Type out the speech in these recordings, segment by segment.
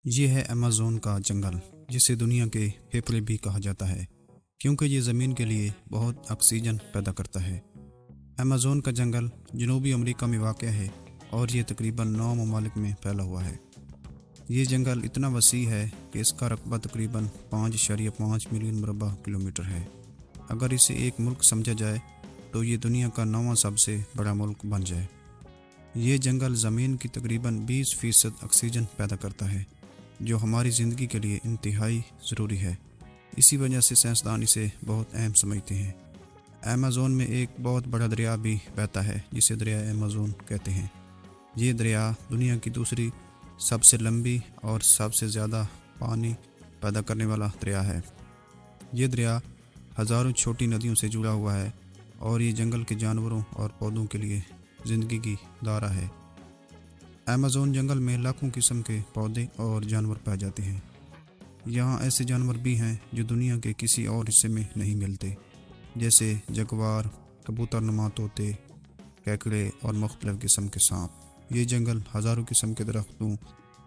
یہ ہے ایمیزون کا جنگل، جسے دنیا کے پھیپھڑے بھی کہا جاتا ہے کیونکہ یہ زمین کے لیے بہت آکسیجن پیدا کرتا ہے۔ ایمیزون کا جنگل جنوبی امریکہ میں واقع ہے اور یہ تقریباً 9 ممالک میں پھیلا ہوا ہے۔ یہ جنگل اتنا وسیع ہے کہ اس کا رقبہ تقریباً 5.5 ملین مربع کلومیٹر ہے۔ اگر اسے ایک ملک سمجھا جائے تو یہ دنیا کا 9واں سب سے بڑا ملک بن جائے۔ یہ جنگل زمین کی تقریباً 20% آکسیجن پیدا کرتا ہے، جو ہماری زندگی کے لیے انتہائی ضروری ہے۔ اسی وجہ سے سائنسدان اسے بہت اہم سمجھتے ہیں۔ ایمیزون میں ایک بہت بڑا دریا بھی بہتا ہے جسے دریائے ایمیزون کہتے ہیں۔ یہ دریا دنیا کی دوسری سب سے لمبی اور سب سے زیادہ پانی پیدا کرنے والا دریا ہے۔ یہ دریا ہزاروں چھوٹی ندیوں سے جڑا ہوا ہے اور یہ جنگل کے جانوروں اور پودوں کے لیے زندگی کی دارہ ہے۔ ایمیزون جنگل میں لاکھوں قسم کے پودے اور جانور پائے جاتے ہیں۔ یہاں ایسے جانور بھی ہیں جو دنیا کے کسی اور حصے میں نہیں ملتے، جیسے جگوار، کبوتر نما طوطے، کیکڑے اور مختلف قسم کے سانپ۔ یہ جنگل ہزاروں قسم کے درختوں،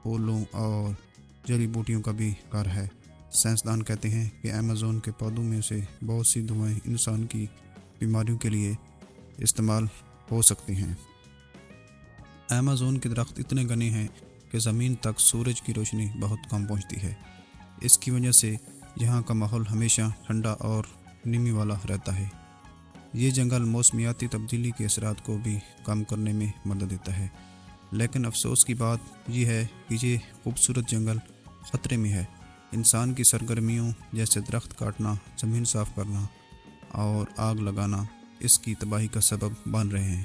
پھولوں اور جڑی بوٹیوں کا بھی گھر ہے۔ سائنسدان کہتے ہیں کہ ایمیزون کے پودوں میں سے بہت سی دوائیں انسان کی بیماریوں کے لیے استعمال ہو سکتی ہیں۔ ایمیزون کے درخت اتنے گھنے ہیں کہ زمین تک سورج کی روشنی بہت کم پہنچتی ہے۔ اس کی وجہ سے یہاں کا ماحول ہمیشہ ٹھنڈا اور نمی والا رہتا ہے۔ یہ جنگل موسمیاتی تبدیلی کے اثرات کو بھی کم کرنے میں مدد دیتا ہے، لیکن افسوس کی بات یہ ہے کہ یہ خوبصورت جنگل خطرے میں ہے۔ انسان کی سرگرمیوں جیسے درخت کاٹنا، زمین صاف کرنا اور آگ لگانا اس کی تباہی کا سبب بن رہے ہیں۔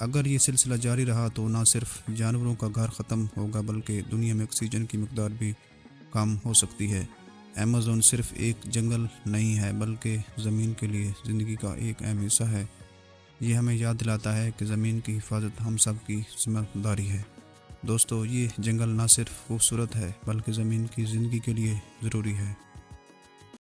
اگر یہ سلسلہ جاری رہا تو نہ صرف جانوروں کا گھر ختم ہوگا بلکہ دنیا میں آکسیجن کی مقدار بھی کم ہو سکتی ہے۔ ایمیزون صرف ایک جنگل نہیں ہے بلکہ زمین کے لیے زندگی کا ایک اہم حصہ ہے۔ یہ ہمیں یاد دلاتا ہے کہ زمین کی حفاظت ہم سب کی ذمہ داری ہے۔ دوستو، یہ جنگل نہ صرف خوبصورت ہے بلکہ زمین کی زندگی کے لیے ضروری ہے۔